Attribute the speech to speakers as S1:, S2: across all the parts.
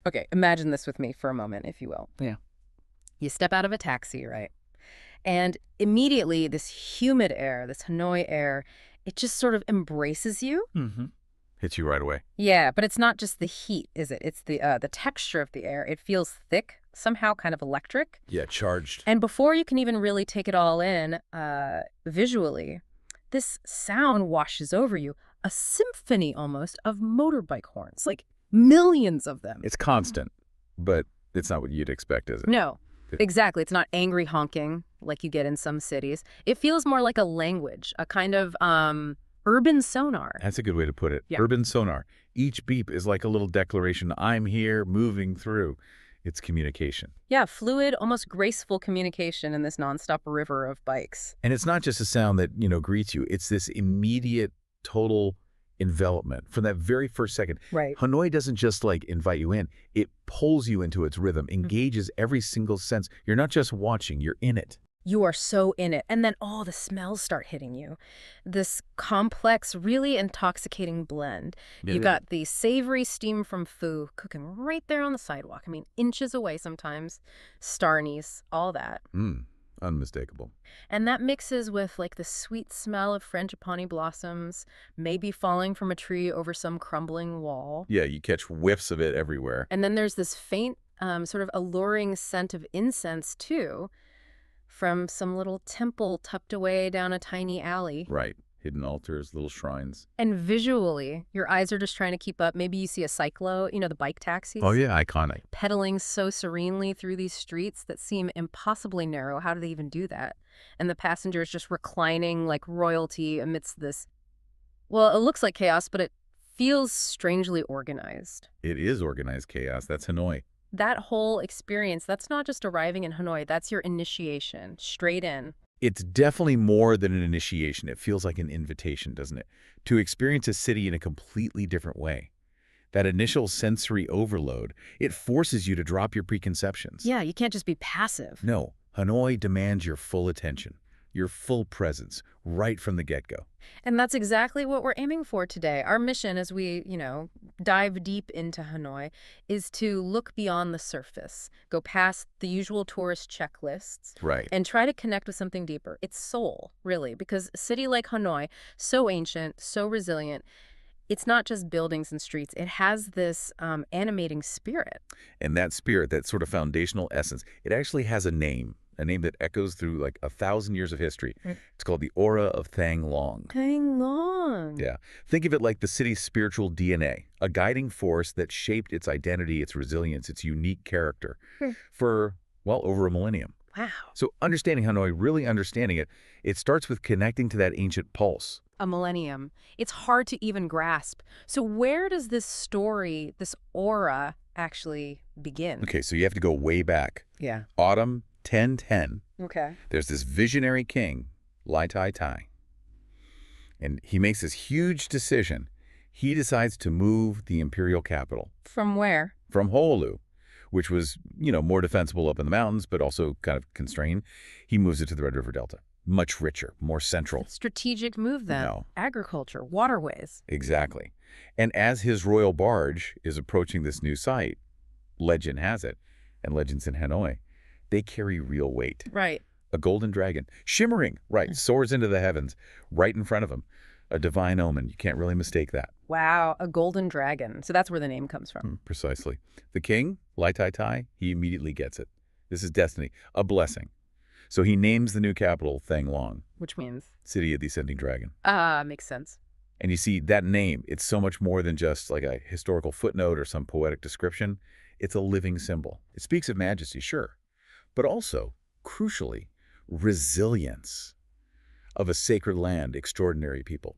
S1: Okay, imagine this with me for a moment, if you will.
S2: Yeah.
S1: You step out of a taxi, right? And immediately this humid air, this Hanoi air, it just sort of embraces you.
S2: Mm-hmm. Hits you right away.
S1: Yeah, but it's not just the heat, is it? It's the texture of the air. It feels thick, somehow kind of electric.
S2: Yeah, charged.
S1: And before you can even really take it all in, visually, this sound washes over you. A symphony almost of motorbike horns, like millions of them.
S2: It's constant, but it's not what you'd expect, is it?
S1: No, exactly. It's not angry honking like you get in some cities. It feels more like a language, a kind of urban sonar.
S2: That's a good way to put it.
S1: Yeah.
S2: Urban sonar. Each beep is like a little declaration. I'm here, moving through. It's communication.
S1: Yeah, fluid, almost graceful communication in this nonstop river of bikes.
S2: And it's not just a sound that, greets you. It's this immediate, total envelopment from that very first second.
S1: Right.
S2: Hanoi doesn't just like invite you in. It pulls you into its rhythm, engages every single sense. You're not just watching, you're in it.
S1: You are so in it. And then all the smells start hitting you. This complex, really intoxicating blend.
S2: Yeah,
S1: You got the savory steam from pho cooking right there on the sidewalk. I mean, inches away sometimes. Star anise, all that.
S2: Unmistakable.
S1: And that mixes with like the sweet smell of frangipani blossoms, maybe falling from a tree over some crumbling wall.
S2: Yeah, you catch whiffs of it everywhere.
S1: And then there's this faint, sort of alluring scent of incense too, from some little temple tucked away down a tiny alley.
S2: Right. Hidden altars, little shrines.
S1: And visually, your eyes are just trying to keep up. Maybe you see a Cyclo, the bike taxis.
S2: Oh, yeah, iconic.
S1: Pedaling so serenely through these streets that seem impossibly narrow. How do they even do that? And the passengers just reclining like royalty amidst this. Well, it looks like chaos, but it feels strangely organized.
S2: It is organized chaos. That's Hanoi.
S1: That whole experience, that's not just arriving in Hanoi, that's your initiation, straight in.
S2: It's definitely more than an initiation. It feels like an invitation, doesn't it? To experience a city in a completely different way. That initial sensory overload, it forces you to drop your preconceptions.
S1: Yeah, you can't just be passive.
S2: No, Hanoi demands your full attention, your full presence, right from the get-go.
S1: And that's exactly what we're aiming for today. Our mission as we, dive deep into Hanoi is to look beyond the surface, go past the usual tourist checklists,
S2: Right.
S1: and try to connect with something deeper. Its soul, really, because a city like Hanoi, so ancient, so resilient, it's not just buildings and streets. It has this animating spirit.
S2: And that spirit, that sort of foundational essence, it actually has a name that echoes through like 1,000 years of history.
S1: Right.
S2: It's called the Aura of Thang Long.
S1: Thang Long.
S2: Yeah. Think of it like the city's spiritual DNA, a guiding force that shaped its identity, its resilience, its unique character for, over a millennium.
S1: Wow.
S2: So understanding Hanoi, really understanding it, it starts with connecting to that ancient pulse.
S1: A millennium. It's hard to even grasp. So where does this story, this aura, actually begin?
S2: Okay, so you have to go way back.
S1: Yeah.
S2: Autumn 1010.
S1: Okay.
S2: There's this visionary king, Lai Tai Tai. And he makes this huge decision. He decides to move the imperial capital.
S1: From where?
S2: From Honolulu, which was, more defensible up in the mountains, but also kind of constrained. He moves it to the Red River Delta. Much richer, more central.
S1: Strategic move then.
S2: No.
S1: Agriculture, waterways.
S2: Exactly. And as his royal barge is approaching this new site, legend has it, and legends in Hanoi, they carry real weight.
S1: Right.
S2: A golden dragon, shimmering, right, soars into the heavens, right in front of him. A divine omen. You can't really mistake that.
S1: Wow, a golden dragon. So that's where the name comes from.
S2: Precisely. The king, Lai Tai Tai, he immediately gets it. This is destiny, a blessing. So he names the new capital Thang Long.
S1: Which means?
S2: City of the Ascending Dragon.
S1: Makes sense.
S2: And you see, that name, it's so much more than just like a historical footnote or some poetic description. It's a living symbol. It speaks of majesty, sure, but also, crucially, resilience of a sacred land, extraordinary people.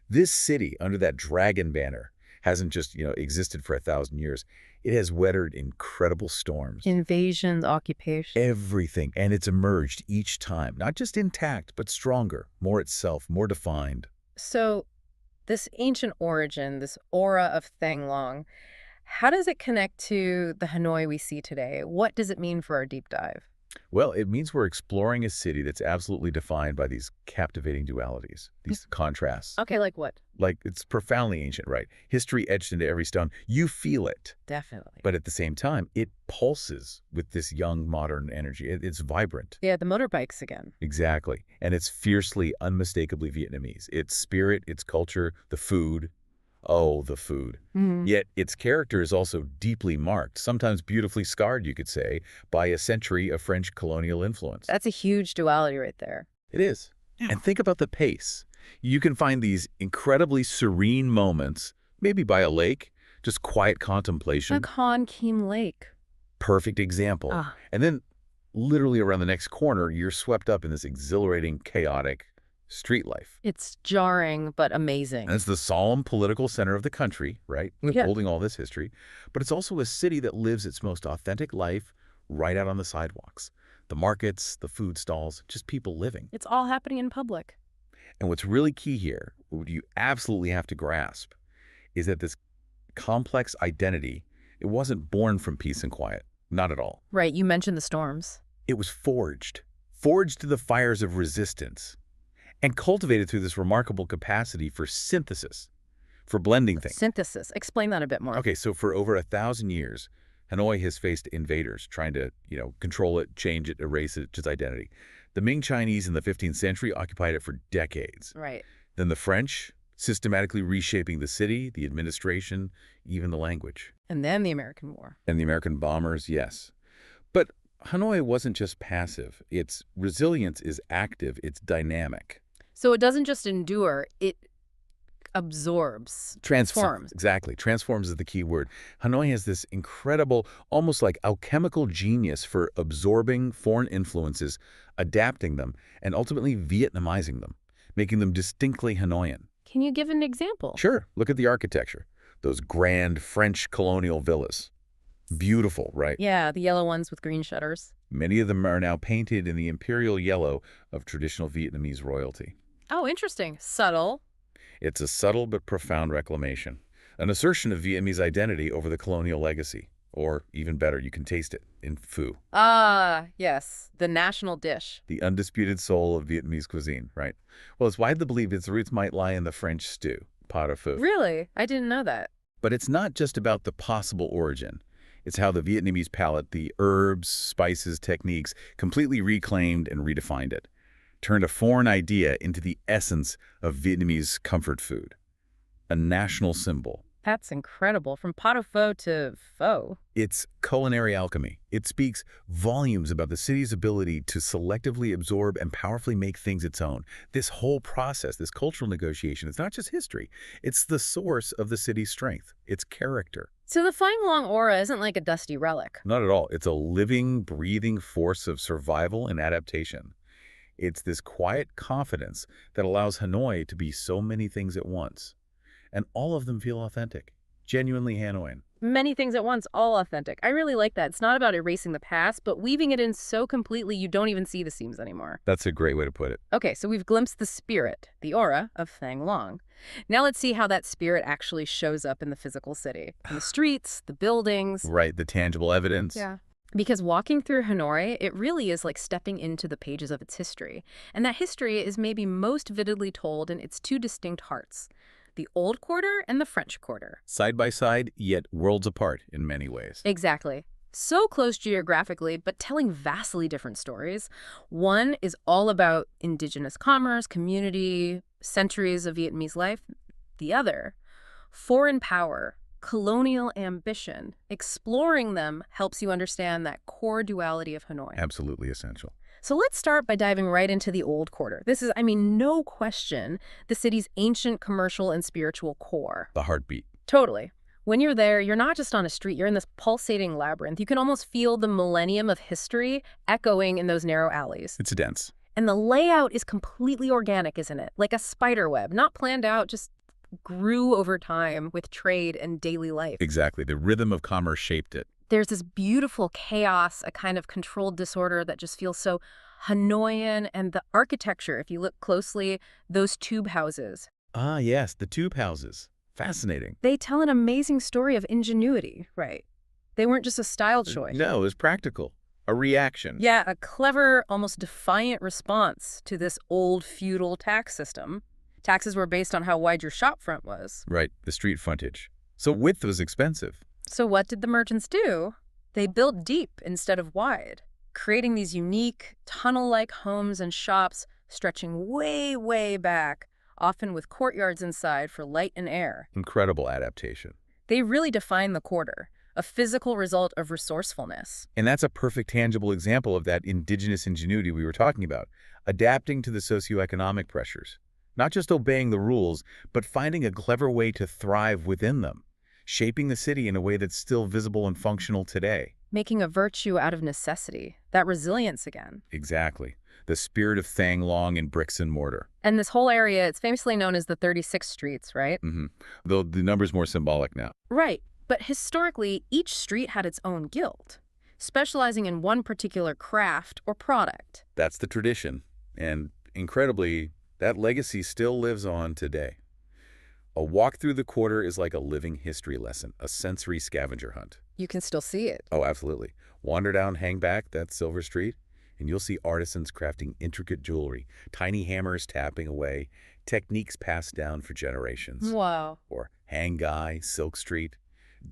S2: This city, under that dragon banner, hasn't just, existed for 1,000 years. It has weathered incredible storms.
S1: Invasions, occupation.
S2: Everything. And it's emerged each time, not just intact, but stronger, more itself, more defined.
S1: So this ancient origin, this aura of Thang Long, how does it connect to the Hanoi we see today? What does it mean for our deep dive?
S2: Well, it means we're exploring a city that's absolutely defined by these captivating dualities, these contrasts.
S1: Okay, like what?
S2: Like, it's profoundly ancient, right? History etched into every stone. You feel it.
S1: Definitely.
S2: But at the same time, it pulses with this young, modern energy. It's vibrant.
S1: Yeah, the motorbikes again.
S2: Exactly. And it's fiercely, unmistakably Vietnamese. Its spirit, its culture, the food. Oh, the food.
S1: Hmm.
S2: Yet its character is also deeply marked, sometimes beautifully scarred, you could say, by a century of French colonial influence.
S1: That's a huge duality right there.
S2: It is.
S1: Yeah.
S2: And think about the pace. You can find these incredibly serene moments, maybe by a lake, just quiet contemplation.
S1: Like Han Kim Lake.
S2: Perfect example.
S1: Ah,
S2: And then, literally around the next corner, you're swept up in this exhilarating, chaotic street life.
S1: it's jarring but amazing.
S2: And it's the solemn political center of the country, right?
S1: Yeah.
S2: Holding all this history. But it's also a city that lives its most authentic life right out on the sidewalks. The markets, the food stalls, just people living.
S1: It's all happening in public.
S2: And what's really key here, what you absolutely have to grasp, is that this complex identity, it wasn't born from peace and quiet. Not at all.
S1: Right, you mentioned the storms.
S2: It was forged to the fires of resistance, and cultivated through this remarkable capacity for synthesis, for blending things.
S1: Synthesis. Explain that a bit more.
S2: Okay, so for over 1,000 years, Hanoi has faced invaders trying to, control it, change it, erase its identity. The Ming Chinese in the 15th century occupied it for decades.
S1: Right.
S2: Then the French, systematically reshaping the city, the administration, even the language.
S1: And then the American War.
S2: And the American bombers, yes. But Hanoi wasn't just passive. Its resilience is active, it's dynamic.
S1: So it doesn't just endure, it absorbs, transforms.
S2: Exactly. Transforms is the key word. Hanoi has this incredible, almost like alchemical genius for absorbing foreign influences, adapting them, and ultimately Vietnamizing them, making them distinctly Hanoian.
S1: Can you give an example?
S2: Sure. Look at the architecture. Those grand French colonial villas. Beautiful, right?
S1: Yeah, the yellow ones with green shutters.
S2: Many of them are now painted in the imperial yellow of traditional Vietnamese royalty.
S1: Oh, interesting. Subtle.
S2: It's a subtle but profound reclamation, an assertion of Vietnamese identity over the colonial legacy. Or, even better, you can taste it in pho,
S1: Ah, yes. The national dish.
S2: the undisputed soul of Vietnamese cuisine, right? Well, it's widely believed its roots might lie in the French stew, pot au feu.
S1: Really? I didn't know that.
S2: But it's not just about the possible origin. It's how the Vietnamese palate, the herbs, spices, techniques, completely reclaimed and redefined it. Turned a foreign idea into the essence of Vietnamese comfort food. A national symbol.
S1: That's incredible. From pot au feu to pho.
S2: It's culinary alchemy. It speaks volumes about the city's ability to selectively absorb and powerfully make things its own. This whole process, this cultural negotiation, it's not just history. It's the source of the city's strength, its character.
S1: So the Thang Long aura isn't like a dusty relic.
S2: Not at all. It's a living, breathing force of survival and adaptation. It's this quiet confidence that allows Hanoi to be so many things at once. And all of them feel authentic, genuinely Hanoian.
S1: Many things at once, all authentic. I really like that. It's not about erasing the past, but weaving it in so completely you don't even see the seams anymore.
S2: That's a great way to put it.
S1: Okay, so we've glimpsed the spirit, the aura of Thang Long. Now let's see how that spirit actually shows up in the physical city. In the streets, the buildings.
S2: Right, the tangible evidence.
S1: Yeah. Because walking through Hanoi, it really is like stepping into the pages of its history. And that history is maybe most vividly told in its two distinct hearts. The Old Quarter and the French Quarter.
S2: Side by side, yet worlds apart in many ways.
S1: Exactly. So close geographically, but telling vastly different stories. One is all about indigenous commerce, community, centuries of Vietnamese life. The other, foreign power, colonial ambition. Exploring them helps you understand that core duality of Hanoi.
S2: Absolutely essential.
S1: So let's start by diving right into the Old Quarter. This is, no question, the city's ancient commercial and spiritual core.
S2: The heartbeat.
S1: Totally. When you're there, you're not just on a street, you're in this pulsating labyrinth. You can almost feel the millennium of history echoing in those narrow alleys.
S2: It's dense.
S1: And the layout is completely organic, isn't it? Like a spider web, not planned out, just grew over time with trade and daily life.
S2: Exactly. The rhythm of commerce shaped it.
S1: There's this beautiful chaos, a kind of controlled disorder that just feels so Hanoian. And the architecture, if you look closely, those tube houses.
S2: Ah, yes, the tube houses. Fascinating.
S1: They tell an amazing story of ingenuity, right? They weren't just a style choice.
S2: No, it was practical. A reaction.
S1: Yeah, a clever, almost defiant response to this old feudal tax system. Taxes were based on how wide your shop front was.
S2: Right, the street frontage. So width was expensive.
S1: So what did the merchants do? They built deep instead of wide, creating these unique, tunnel-like homes and shops stretching way, way back, often with courtyards inside for light and air.
S2: Incredible adaptation.
S1: They really define the quarter, a physical result of resourcefulness.
S2: And that's a perfect tangible example of that indigenous ingenuity we were talking about, adapting to the socioeconomic pressures. Not just obeying the rules, but finding a clever way to thrive within them, shaping the city in a way that's still visible and functional today.
S1: Making a virtue out of necessity, that resilience again.
S2: Exactly. The spirit of Thang Long in bricks and mortar.
S1: And this whole area, it's famously known as the 36 Streets, right?
S2: Though the number's more symbolic now.
S1: Right. But historically, each street had its own guild, specializing in one particular craft or product.
S2: That's the tradition. And incredibly, that legacy still lives on today. A walk through the quarter is like a living history lesson, a sensory scavenger hunt.
S1: You can still see it.
S2: Oh, absolutely. Wander down Hangback, that Silver Street, and you'll see artisans crafting intricate jewelry, tiny hammers tapping away, techniques passed down for generations.
S1: Wow.
S2: Or Hangai, Silk Street,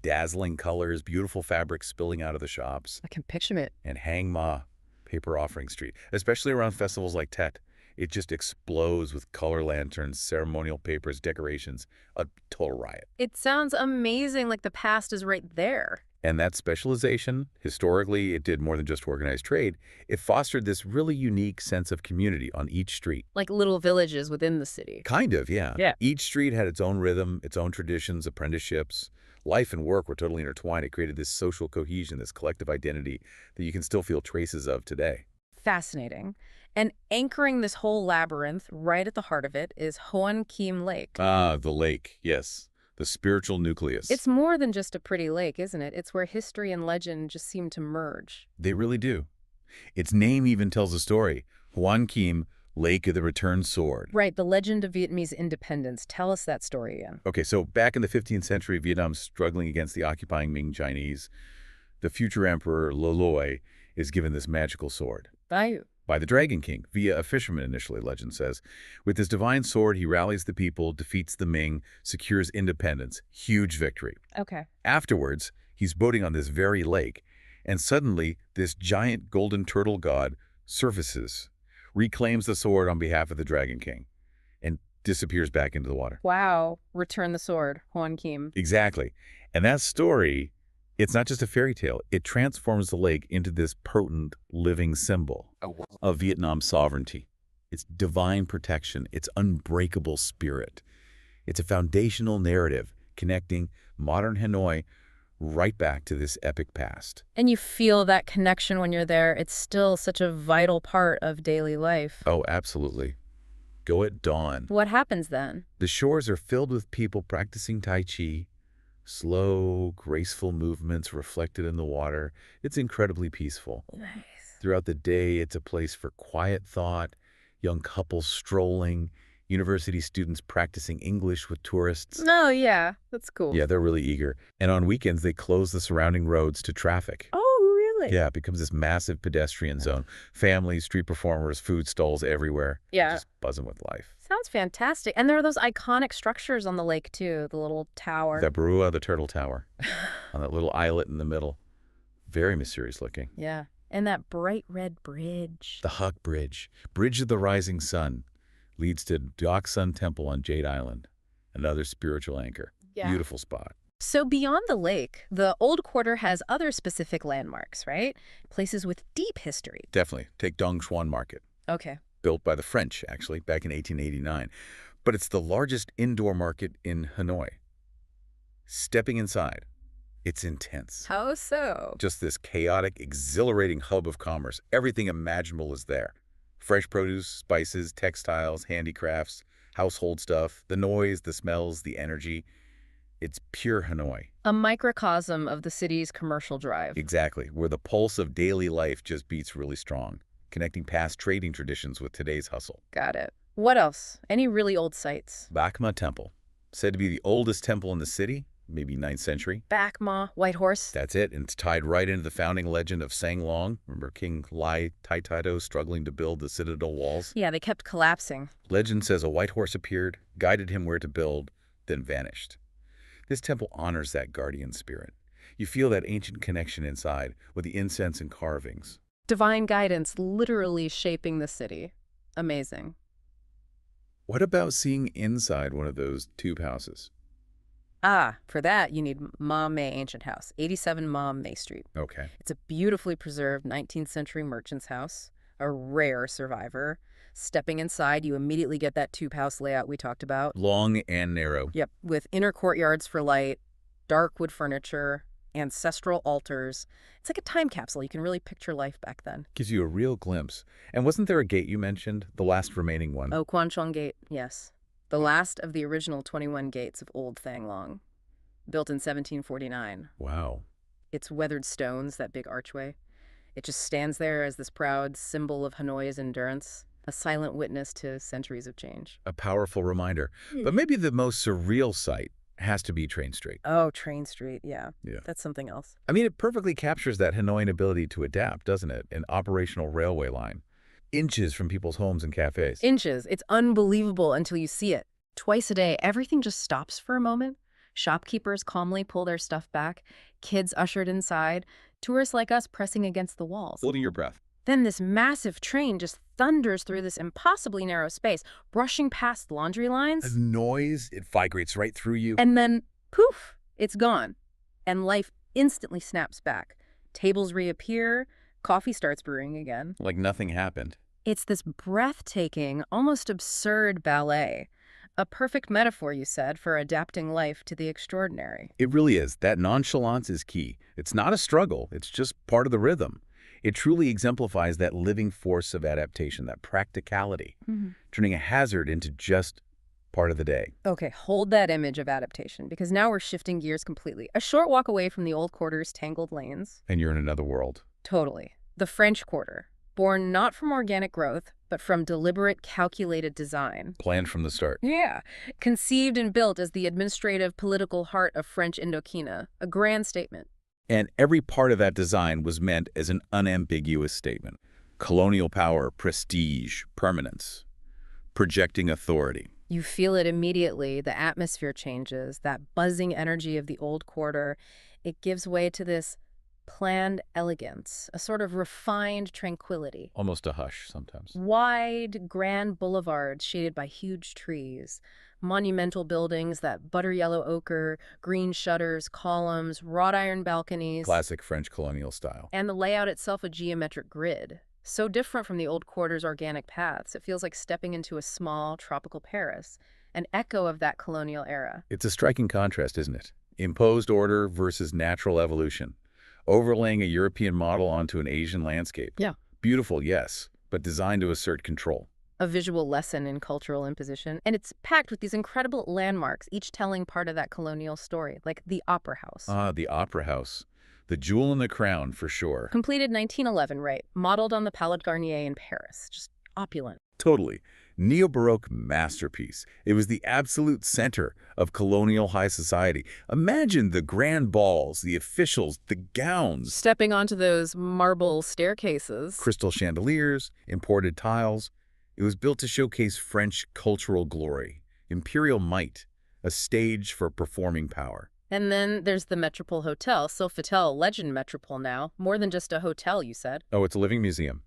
S2: dazzling colors, beautiful fabrics spilling out of the shops.
S1: I can picture it.
S2: And Hang Ma, Paper Offering Street, especially around festivals like Tet. It just explodes with color lanterns, ceremonial papers, decorations, a total riot.
S1: It sounds amazing, like the past is right there.
S2: And that specialization, historically, it did more than just organized trade. It fostered this really unique sense of community on each street.
S1: Like little villages within the city.
S2: Kind of, yeah.
S1: Yeah.
S2: Each street had its own rhythm, its own traditions, apprenticeships. Life and work were totally intertwined. It created this social cohesion, this collective identity that you can still feel traces of today.
S1: Fascinating. And anchoring this whole labyrinth, right at the heart of it, is Hoan Kiem Lake.
S2: Ah, the lake, yes. The spiritual nucleus.
S1: It's more than just a pretty lake, isn't it? It's where history and legend just seem to merge.
S2: They really do. Its name even tells a story. Hoan Kiem, Lake of the Returned Sword.
S1: Right, the legend of Vietnamese independence. Tell us that story again.
S2: Okay, so back in the 15th century, Vietnam's struggling against the occupying Ming Chinese. The future emperor, Le Loi, is given this magical sword. By the Dragon King, via a fisherman initially, legend says. With this divine sword, he rallies the people, defeats the Ming, secures independence. Huge victory.
S1: Okay.
S2: Afterwards, he's boating on this very lake, and suddenly this giant golden turtle god surfaces, reclaims the sword on behalf of the Dragon King, and disappears back into the water.
S1: Wow. Return the sword, Hoan Kiem.
S2: Exactly. And that story, it's not just a fairy tale. It transforms the lake into this potent, living symbol of Vietnam's sovereignty, its divine protection, its unbreakable spirit. It's a foundational narrative connecting modern Hanoi right back to this epic past.
S1: And you feel that connection when you're there. It's still such a vital part of daily life.
S2: Oh, absolutely. Go at dawn.
S1: What happens then?
S2: The shores are filled with people practicing Tai Chi, slow, graceful movements reflected in the water. It's incredibly peaceful.
S1: Nice.
S2: Throughout the day, it's a place for quiet thought, young couples strolling, university students practicing English with tourists.
S1: Oh, yeah. That's cool.
S2: Yeah, they're really eager. And on weekends, they close the surrounding roads to traffic.
S1: Oh, really?
S2: Yeah, it becomes this massive pedestrian zone. Families, street performers, food stalls everywhere.
S1: Yeah.
S2: Just buzzing with life.
S1: Sounds fantastic. And there are those iconic structures on the lake, too. The little tower.
S2: The Barua, the Turtle Tower, on that little islet in the middle. Very mysterious looking.
S1: Yeah. And that bright red bridge.
S2: The Huck Bridge, Bridge of the Rising Sun, leads to Deok Sun Temple on Jade Island, another spiritual anchor.
S1: Yeah.
S2: Beautiful spot.
S1: So beyond the lake, the Old Quarter has other specific landmarks, right? Places with deep history.
S2: Definitely. Take Dong Xuan Market,
S1: Okay.
S2: built by the French, actually, back in 1889. But it's the largest indoor market in Hanoi. Stepping inside, it's intense.
S1: How so?
S2: Just this chaotic, exhilarating hub of commerce. Everything imaginable is there. Fresh produce, spices, textiles, handicrafts, household stuff, the noise, the smells, the energy. It's pure Hanoi.
S1: A microcosm of the city's commercial drive.
S2: Exactly, where the pulse of daily life just beats really strong, connecting past trading traditions with today's hustle.
S1: Got it. What else? Any really old sites?
S2: Bakma Temple, said to be the oldest temple in the city, maybe 9th century.
S1: Backma, White Horse.
S2: That's it, and it's tied right into the founding legend of Thang Long. Remember King Lai Taitato struggling to build the citadel walls?
S1: Yeah, they kept collapsing.
S2: Legend says a white horse appeared, guided him where to build, then vanished. This temple honors that guardian spirit. You feel that ancient connection inside with the incense and carvings.
S1: Divine guidance literally shaping the city. Amazing.
S2: What about seeing inside one of those tube houses?
S1: Ah, for that, you need Ma May Ancient House, 87 Ma May Street.
S2: Okay.
S1: It's a beautifully preserved 19th century merchant's house, a rare survivor. Stepping inside, you immediately get that tube house layout we talked about.
S2: Long and narrow.
S1: Yep, with inner courtyards for light, dark wood furniture, ancestral altars. It's like a time capsule. You can really picture life back then.
S2: Gives you a real glimpse. And wasn't there a gate you mentioned? The last remaining one.
S1: Oh, Kwanchong Gate, yes. The last of the original 21 gates of Old Thang Long, built in 1749.
S2: Wow.
S1: It's weathered stones, that big archway. It just stands there as this proud symbol of Hanoi's endurance, a silent witness to centuries of change.
S2: A powerful reminder. But maybe the most surreal sight has to be Train Street.
S1: Oh, Train Street, yeah.
S2: Yeah.
S1: That's something else.
S2: I mean, it perfectly captures that Hanoian ability to adapt, doesn't it? An operational railway line. Inches from people's homes and cafes.
S1: Inches. It's unbelievable until you see it. Twice a day, everything just stops for a moment. Shopkeepers calmly pull their stuff back, kids ushered inside, tourists like us pressing against the walls.
S2: Holding your breath.
S1: Then this massive train just thunders through this impossibly narrow space, brushing past laundry lines.
S2: The noise, it vibrates right through you.
S1: And then, poof, it's gone. And life instantly snaps back. Tables reappear, coffee starts brewing again.
S2: Like nothing happened.
S1: It's this breathtaking, almost absurd ballet. A perfect metaphor, you said, for adapting life to the extraordinary.
S2: It really is. That nonchalance is key. It's not a struggle. It's just part of the rhythm. It truly exemplifies that living force of adaptation, that practicality, turning a hazard into just part of the day.
S1: Okay, hold that image of adaptation, because now we're shifting gears completely. A short walk away from the old quarter's tangled lanes.
S2: And you're in another world.
S1: Totally. The French Quarter, born not from organic growth, but from deliberate, calculated design.
S2: Planned from the start.
S1: Yeah. Conceived and built as the administrative, political heart of French Indochina. A grand statement.
S2: And every part of that design was meant as an unambiguous statement. Colonial power, prestige, permanence, projecting authority.
S1: You feel it immediately. The atmosphere changes. That buzzing energy of the old quarter, it gives way to this planned elegance, a sort of refined tranquility.
S2: Almost a hush sometimes.
S1: Wide, grand boulevards shaded by huge trees. Monumental buildings, that butter yellow ochre, green shutters, columns, wrought iron balconies.
S2: Classic French colonial style.
S1: And the layout itself a geometric grid. So different from the old quarter's organic paths. It feels like stepping into a small, tropical Paris, an echo of that colonial era.
S2: It's a striking contrast, isn't it? Imposed order versus natural evolution. Overlaying a European model onto an Asian landscape.
S1: Yeah.
S2: Beautiful, yes, but designed to assert control.
S1: A visual lesson in cultural imposition. And it's packed with these incredible landmarks, each telling part of that colonial story, like the Opera House.
S2: Ah, the Opera House. The jewel in the crown, for sure.
S1: Completed 1911, right? Modeled on the Palais Garnier in Paris. Just opulent.
S2: Totally. Neo-Baroque masterpiece. It was the absolute center of colonial high society. Imagine the grand balls, the officials, the gowns.
S1: Stepping onto those marble staircases.
S2: Crystal chandeliers, imported tiles. It was built to showcase French cultural glory, imperial might, a stage for performing power.
S1: And then there's the Metropole Hotel, Sofitel, legend Metropole now. More than just a hotel, you said.
S2: Oh, it's a living museum.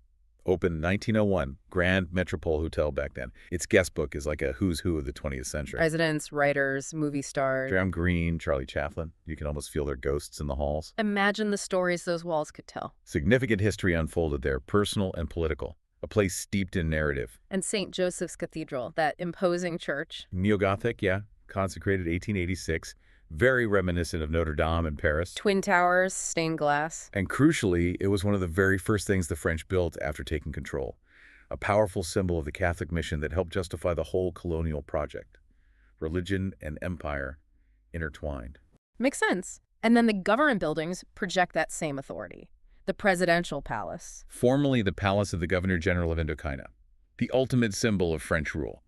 S2: Opened 1901, Grand Metropole Hotel back then. Its guest book is like a who's who of the 20th century.
S1: Residents, writers, movie stars.
S2: Graham Greene, Charlie Chaplin. You can almost feel their ghosts in the halls.
S1: Imagine the stories those walls could tell.
S2: Significant history unfolded there, personal and political. A place steeped in narrative.
S1: And St. Joseph's Cathedral, that imposing church.
S2: Neo-Gothic, yeah. Consecrated 1886. Very reminiscent of Notre Dame in Paris.
S1: Twin towers, stained glass.
S2: And crucially, it was one of the very first things the French built after taking control. A powerful symbol of the Catholic mission that helped justify the whole colonial project. Religion and empire intertwined.
S1: Makes sense. And then the government buildings project that same authority. The presidential palace.
S2: Formerly the palace of the Governor-General of Indochina. The ultimate symbol of French rule.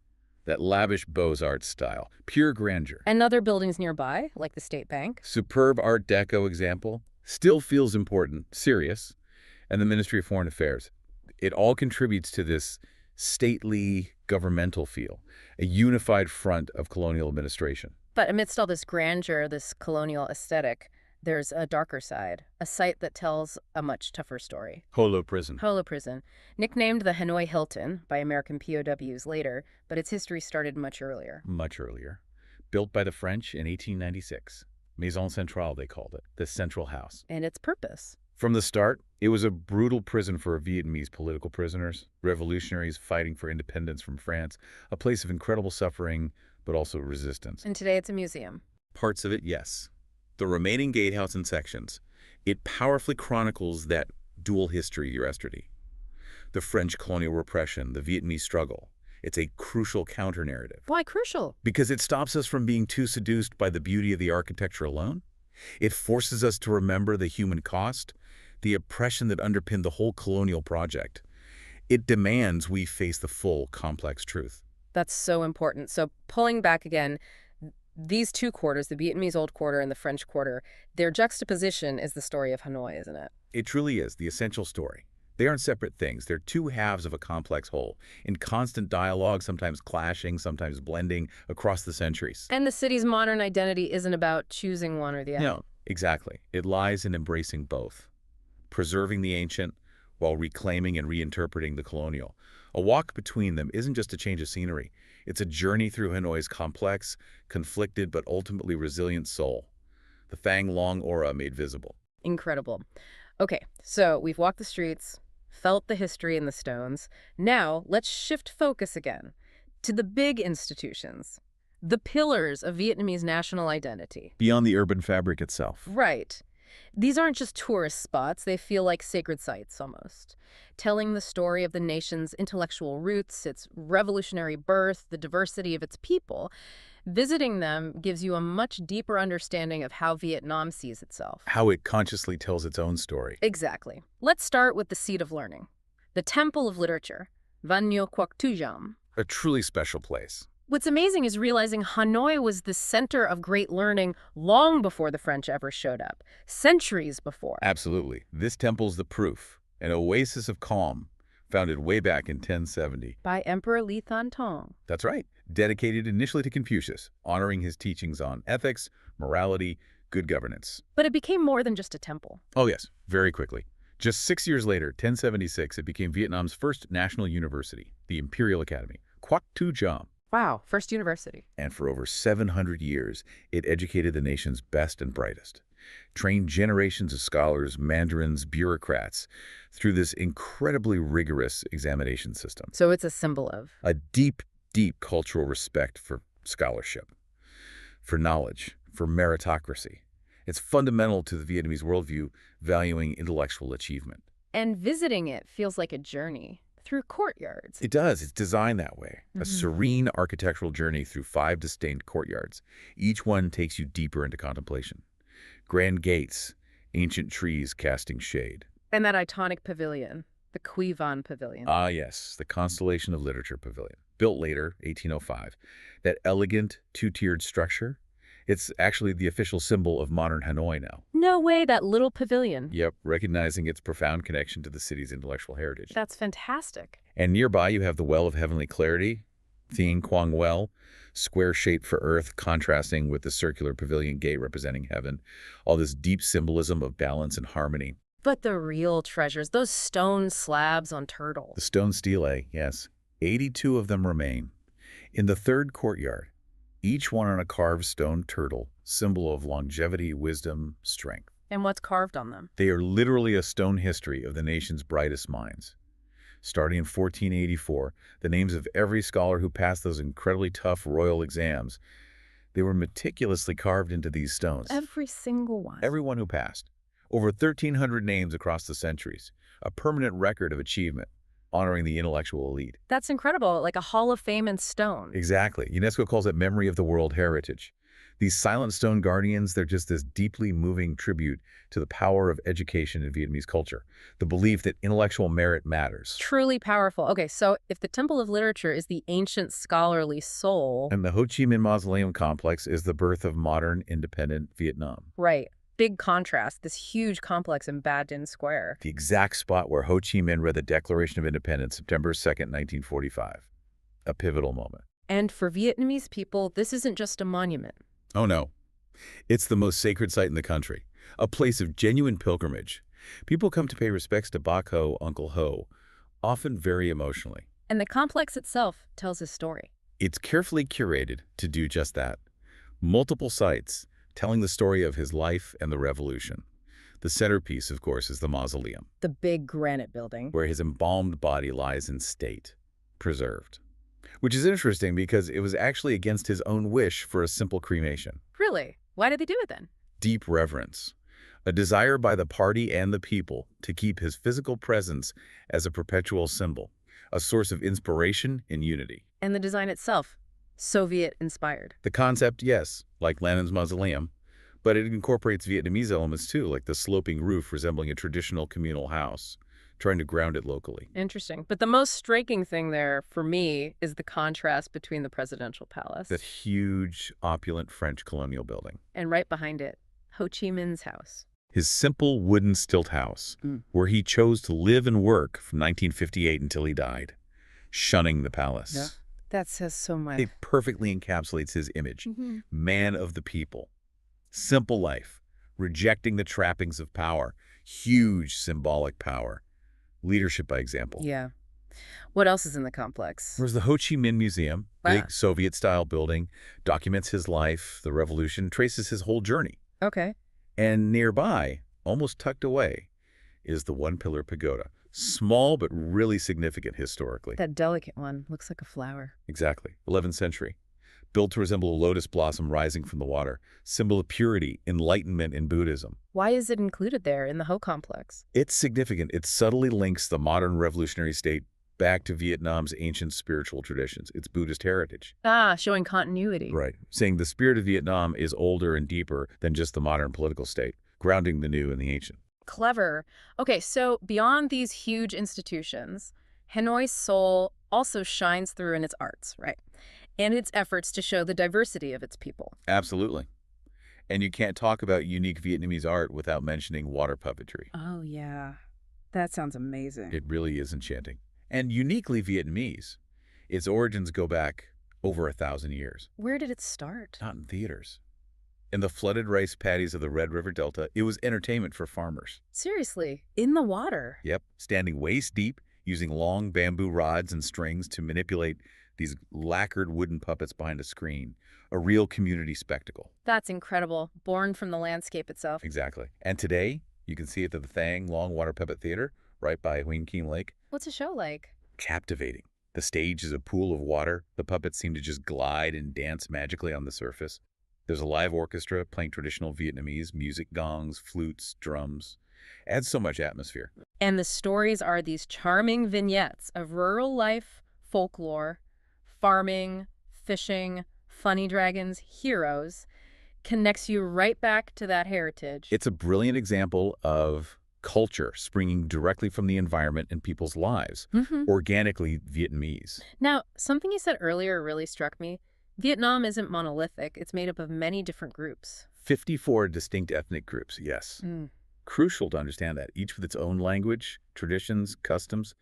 S2: That lavish Beaux-Arts style, pure grandeur.
S1: And other buildings nearby, like the State Bank.
S2: Superb Art Deco example, still feels important, serious, and the Ministry of Foreign Affairs. It all contributes to this stately, governmental feel, a unified front of colonial administration.
S1: But amidst all this grandeur, this colonial aesthetic, there's a darker side, a site that tells a much tougher story.
S2: Holo Prison.
S1: Holo Prison, nicknamed the Hanoi Hilton by American POWs later, but its history started much earlier.
S2: Much earlier. Built by the French in 1896. Maison Centrale, they called it, the central house.
S1: And its purpose.
S2: From the start, it was a brutal prison for Vietnamese political prisoners, revolutionaries fighting for independence from France, a place of incredible suffering, but also resistance.
S1: And today it's a museum.
S2: Parts of it, yes. The remaining gatehouse and sections, it powerfully chronicles that dual history you're yesterday. The French colonial repression, the Vietnamese struggle. It's a crucial counter-narrative.
S1: Why crucial?
S2: Because it stops us from being too seduced by the beauty of the architecture alone. It forces us to remember the human cost, the oppression that underpinned the whole colonial project. It demands we face the full, complex truth.
S1: That's so important. So pulling back again, these two quarters, the Vietnamese Old Quarter and the French Quarter, their juxtaposition is the story of Hanoi, isn't it?
S2: It truly is the essential story. They aren't separate things. They're two halves of a complex whole, in constant dialogue, sometimes clashing, sometimes blending across the centuries.
S1: And the city's modern identity isn't about choosing one or the other.
S2: No, exactly. It lies in embracing both, preserving the ancient while reclaiming and reinterpreting the colonial. A walk between them isn't just a change of scenery. It's a journey through Hanoi's complex, conflicted, but ultimately resilient soul. The Thang Long aura made visible.
S1: Incredible. Okay, so we've walked the streets, felt the history in the stones. Now, let's shift focus again to the big institutions, the pillars of Vietnamese national identity.
S2: Beyond the urban fabric itself.
S1: Right. These aren't just tourist spots, they feel like sacred sites almost, telling the story of the nation's intellectual roots, its revolutionary birth, the diversity of its people. Visiting them gives you a much deeper understanding of how Vietnam sees itself.
S2: How it consciously tells its own story.
S1: Exactly. Let's start with the seat of learning, the Temple of Literature, Van Nho Quoc Tu Jam.
S2: A truly special place.
S1: What's amazing is realizing Hanoi was the center of great learning long before the French ever showed up, centuries before.
S2: Absolutely. This temple's the proof, an oasis of calm, founded way back in 1070.
S1: By Emperor Li Thantong.
S2: That's right. Dedicated initially to Confucius, honoring his teachings on ethics, morality, good governance.
S1: But it became more than just a temple.
S2: Oh yes, very quickly. Just 6 years later, 1076, it became Vietnam's first national university, the Imperial Academy, Quoc Tu Jam.
S1: Wow, first university.
S2: And for over 700 years, it educated the nation's best and brightest, trained generations of scholars, mandarins, bureaucrats through this incredibly rigorous examination system.
S1: So it's a symbol of
S2: A deep, deep cultural respect for scholarship, for knowledge, for meritocracy. It's fundamental to the Vietnamese worldview, valuing intellectual achievement.
S1: And visiting it feels like a journey through courtyards.
S2: It does. It's designed that way. A serene architectural journey through 5 distinct courtyards. Each one takes you deeper into contemplation. Grand gates, ancient trees casting shade.
S1: And that iconic pavilion, the Quy Van Pavilion.
S2: Ah, yes, the Constellation of Literature Pavilion. Built later, 1805. That elegant, two-tiered structure, it's actually the official symbol of modern Hanoi now.
S1: No way, that little pavilion.
S2: Yep, recognizing its profound connection to the city's intellectual heritage.
S1: That's fantastic.
S2: And nearby, you have the Well of Heavenly Clarity, Thien Quang Well, square shape for earth, contrasting with the circular pavilion gate representing heaven. All this deep symbolism of balance and harmony.
S1: But the real treasures, those stone slabs on turtles.
S2: The stone stelae, yes. 82 of them remain. In the third courtyard, each one on a carved stone turtle, symbol of longevity, wisdom, strength.
S1: And what's carved on them?
S2: They are literally a stone history of the nation's brightest minds. Starting in 1484, the names of every scholar who passed those incredibly tough royal exams, they were meticulously carved into these stones.
S1: Every single one.
S2: Everyone who passed. Over 1,300 names across the centuries. A permanent record of achievement, honoring the intellectual elite.
S1: That's incredible, like a hall of fame in stone.
S2: Exactly. UNESCO calls it Memory of the World Heritage. These silent stone guardians, they're just this deeply moving tribute to the power of education in Vietnamese culture, the belief that intellectual merit matters.
S1: Truly powerful. Okay, so if the Temple of Literature is the ancient scholarly soul,
S2: And the Ho Chi Minh Mausoleum complex is the birth of modern, independent Vietnam.
S1: right, big contrast, this huge complex in Ba Dinh Square.
S2: The exact spot where Ho Chi Minh read the Declaration of Independence, September 2nd, 1945. A pivotal moment.
S1: And for Vietnamese people, this isn't just a monument.
S2: Oh no. It's the most sacred site in the country, a place of genuine pilgrimage. People come to pay respects to Bác Ho, Uncle Ho, often very emotionally.
S1: And the complex itself tells a story.
S2: It's carefully curated to do just that. Multiple sites telling the story of his life and the revolution. The centerpiece, of course, is the mausoleum,
S1: The big granite building.
S2: where his embalmed body lies in state, preserved. Which is interesting because it was actually against his own wish for a simple cremation.
S1: Really? Why did they do it then?
S2: Deep reverence. A desire by the party and the people to keep his physical presence as a perpetual symbol, a source of inspiration and unity.
S1: And the design itself, Soviet-inspired.
S2: The concept, yes, like Lenin's mausoleum, but it incorporates Vietnamese elements too, like the sloping roof resembling a traditional communal house, trying to ground it locally.
S1: Interesting. But the most striking thing there, for me, is the contrast between the presidential palace
S2: That huge, opulent French colonial building.
S1: and right behind it, Ho Chi Minh's house.
S2: His simple wooden stilt house,
S1: Mm.
S2: where he chose to live and work from 1958 until he died, shunning the palace.
S1: Yeah. That says so much.
S2: It perfectly encapsulates his image.
S1: Mhm.
S2: Man of the people. Simple life, rejecting the trappings of power, huge symbolic power. Leadership by example.
S1: Yeah. What else is in the complex?
S2: There's the Ho Chi Minh Museum,
S1: Wow.
S2: big Soviet-style building, documents his life, the revolution, traces his whole journey.
S1: Okay.
S2: And nearby, almost tucked away, is the one-pillar pagoda. Small but really significant historically.
S1: That delicate one looks like a flower.
S2: Exactly. 11th century. Built to resemble a lotus blossom rising from the water, symbol of purity, enlightenment in Buddhism.
S1: Why is it included there in the Ho complex?
S2: It's significant. It subtly links the modern revolutionary state back to Vietnam's ancient spiritual traditions, its Buddhist heritage.
S1: Ah, showing continuity.
S2: Right. Saying the spirit of Vietnam is older and deeper than just the modern political state, grounding the new in the ancient.
S1: Clever. Okay, so beyond these huge institutions, Hanoi's soul also shines through in its arts, right? And its efforts to show the diversity of its people.
S2: Absolutely. And you can't talk about unique Vietnamese art without mentioning water puppetry.
S1: Oh, yeah. That sounds amazing.
S2: It really is enchanting. And uniquely Vietnamese. Its origins go back over 1,000 years.
S1: Where did it start?
S2: Not in theaters. In the flooded rice paddies of the Red River Delta, it was entertainment for farmers.
S1: Seriously, in the water.
S2: Yep, standing waist deep, using long bamboo rods and strings to manipulate these lacquered wooden puppets behind a screen. A real community spectacle.
S1: That's incredible. Born from the landscape itself.
S2: Exactly. And today, you can see it at the Thang Long Water Puppet Theater, right by Huyen Kim Lake.
S1: What's a show like?
S2: Captivating. The stage is a pool of water. The puppets seem to just glide and dance magically on the surface. There's a live orchestra playing traditional Vietnamese music, gongs, flutes, drums. Adds so much atmosphere.
S1: And the stories are these charming vignettes of rural life, folklore, farming, fishing, funny dragons, heroes, connects you right back to that heritage.
S2: It's a brilliant example of culture springing directly from the environment and people's lives, organically Vietnamese.
S1: Now, something you said earlier really struck me. Vietnam isn't monolithic. It's made up of many different groups.
S2: 54 distinct ethnic groups, yes. Crucial to understand that, each with its own language, traditions, customs,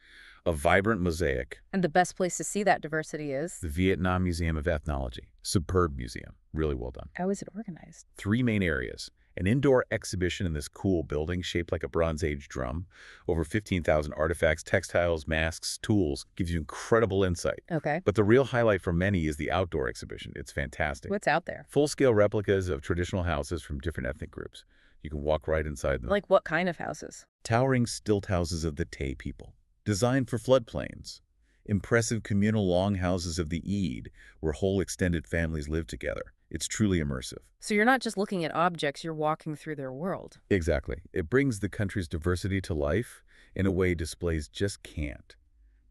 S2: a vibrant mosaic.
S1: And the best place to see that diversity is?
S2: The Vietnam Museum of Ethnology. Superb museum. Really well done.
S1: How is it organized?
S2: 3 main areas. An indoor exhibition in this cool building shaped like a Bronze Age drum. Over 15,000 artifacts, textiles, masks, tools. Gives you incredible insight.
S1: Okay.
S2: But the real highlight for many is the outdoor exhibition. It's fantastic.
S1: What's out there?
S2: Full-scale replicas of traditional houses from different ethnic groups. You can walk right inside them.
S1: Like what kind of houses?
S2: Towering stilt houses of the Tay people, designed for floodplains. Impressive communal longhouses of the Eid, where whole extended families live together. It's truly immersive.
S1: So you're not just looking at objects, you're walking through their world.
S2: Exactly. It brings the country's diversity to life in a way displays just can't.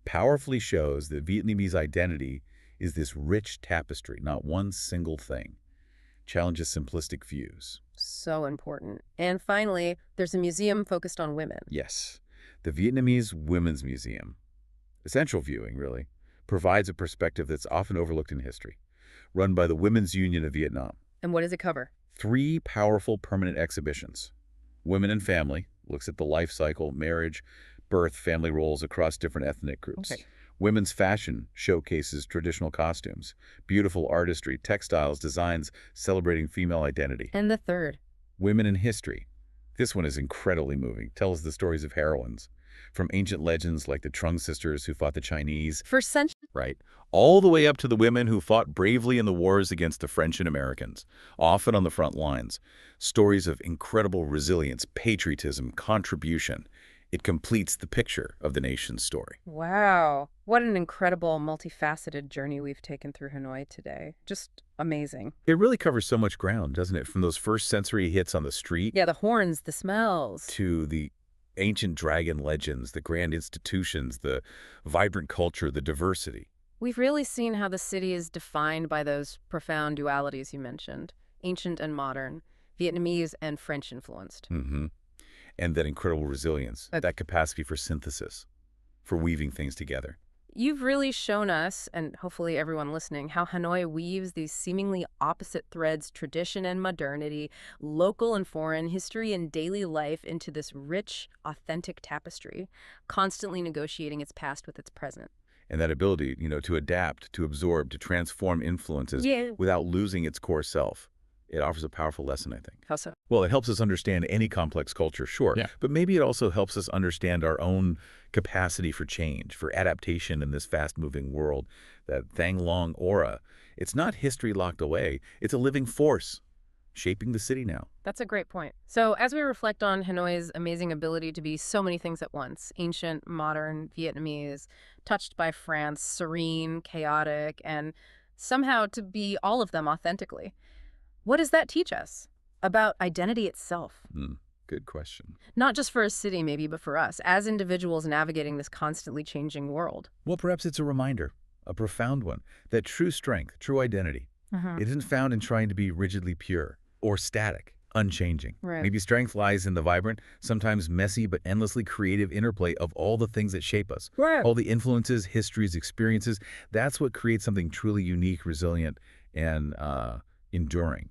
S2: Powerfully shows that Vietnamese identity is this rich tapestry, not one single thing. challenges simplistic views.
S1: So important. And finally, there's a museum focused on women.
S2: Yes, the Vietnamese Women's Museum, essential viewing, really, provides a perspective that's often overlooked in history, run by the Women's Union of Vietnam.
S1: And what does it cover?
S2: 3 powerful permanent exhibitions. Women and Family looks at the life cycle, marriage, birth, family roles across different ethnic groups.
S1: Okay.
S2: Women's Fashion showcases traditional costumes, beautiful artistry, textiles, designs celebrating female identity.
S1: And the third?
S2: Women in History. This one is incredibly moving, tells the stories of heroines, from ancient legends like the Trung sisters who fought the Chinese,
S1: For centuries.
S2: right, all the way up to the women who fought bravely in the wars against the French and Americans, often on the front lines. Stories of incredible resilience, patriotism, contribution. It completes the picture of the nation's story.
S1: Wow. What an incredible, multifaceted journey we've taken through Hanoi today. Just amazing.
S2: It really covers so much ground, doesn't it? From those first sensory hits on the street
S1: Yeah, the horns, the smells.
S2: to the ancient dragon legends, the grand institutions, the vibrant culture, the diversity.
S1: We've really seen how the city is defined by those profound dualities you mentioned, ancient and modern, Vietnamese and French influenced.
S2: hmm And that incredible resilience, that capacity for synthesis, for weaving things together.
S1: You've really shown us, and hopefully everyone listening, how Hanoi weaves these seemingly opposite threads, tradition and modernity, local and foreign, history and daily life, into this rich, authentic tapestry, constantly negotiating its past with its present.
S2: And that ability, to adapt, to absorb, to transform influences without losing its core self. It offers a powerful lesson, I think.
S1: How so?
S2: Well, it helps us understand any complex culture, sure.
S3: Yeah.
S2: But maybe it also helps us understand our own capacity for change, for adaptation in this fast-moving world. That Thang Long aura, it's not history locked away. It's a living force shaping the city now.
S1: That's a great point. So as we reflect on Hanoi's amazing ability to be so many things at once, ancient, modern, Vietnamese, touched by France, serene, chaotic, and somehow to be all of them authentically, what does that teach us about identity itself?
S2: Good question.
S1: Not just for a city, maybe, but for us, as individuals navigating this constantly changing world.
S2: Well, perhaps it's a reminder, a profound one, that true strength, true identity, it isn't found in trying to be rigidly pure or static, unchanging.
S1: Right.
S2: Maybe strength lies in the vibrant, sometimes messy but endlessly creative interplay of all the things that shape us.
S1: Right.
S2: All the influences, histories, experiences. That's what creates something truly unique, resilient, and enduring.